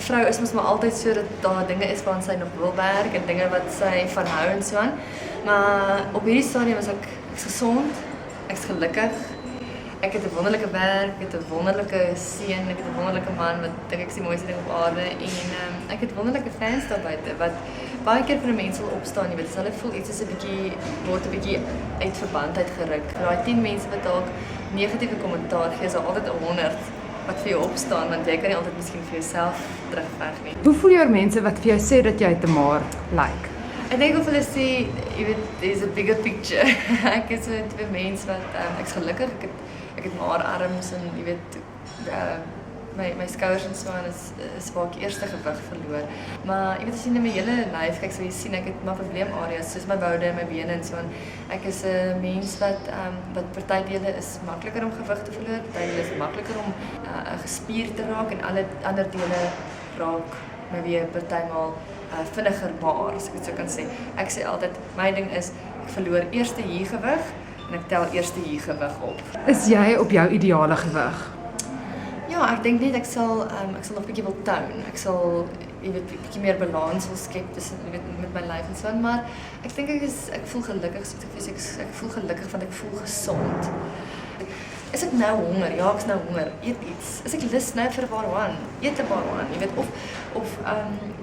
vrou is mos maar altyd so dat daar dinge is waaraan sy nog wil werk en dinge wat sy van hou en so aan. Maar op hierdie stadium is ek's gesond, ek's gelukkig. Ek het 'n wonderlike werk, ek het 'n wonderlike seun, ek het 'n wonderlike man wat dink ek is die mooiste ding op aarde en ek het wonderlike fans daar buite wat baie keer vir 'n mens wil opstaan, jy weet, as hulle voel iets is 'n bietjie word 'n bietjie uit verband uitgeruk. Daai 10 mense wat dalk negatiewe kommentaar gee, is daar altyd 100 wat vir jou opstaan want jy kan nie altyd miskien vir jouself terugveg nie. Hoe voel jy oor mense wat vir jou sê dat jy te maar lyk? Ek dink of hulle sê, jy weet, there's a bigger picture. Ek is so 'n tipe mens wat ek's gelukkig, ek het maar arms en jy weet my skouers en so aan is waar ek eerste gewig verloor. Maar jy weet as jy na my hele lyf kyk, sal jy sien ek het maar probleemareas soos my boude en my bene en so aan. Ek is 'n mens wat party dele is makliker om gewig te verloor, party dele is makliker om gespierd te raak en ander dele raak my weer partymal vinniger maar, as ek dit so kan sê. Ek sê altyd, my ding is ek verloor eerste hier gewig en ek tel eerste hier gewig op. Is jy op jou ideale gewig? Ja, ek dink net ek sal nog 'n bietjie wil tone. Ek sal jy weet 'n bietjie meer balans wil skep tussen jy weet met my lyf en so aan, maar ek dink ek voel gelukkig soos ek voel gelukkig want ek voel gesond. Is ek nou honger? Ja, ek's nou honger. Eet iets. Is ek lus nou vir 'n barwan? Eet 'n barwan, jy weet of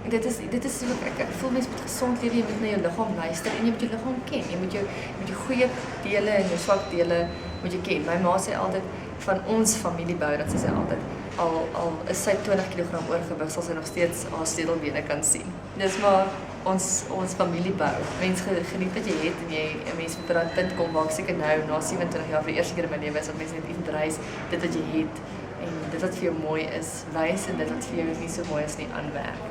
dit is so ek voel mens moet gesond lewe, jy moet na jou liggaam luister en jy moet jou liggaam ken. Jy moet jou goeie dele en jou swak dele moet jy ken. My ma sê altyd van ons familiebou, dat sy altyd al is sy 20 kg oorgewig, sal sy nog steeds haar stedelbene kan sien. Dis maar ons familiebou. Mense geniet wat jy het en jy 'n mens moet by daai punt kom waar ek seker nou na 27 jaar vir die eerste keer in my lewe is dat mense net embrace dit wat jy het en dit wat vir jou mooi is, wys en dit wat vir jou nie so mooi is nie aanwerk.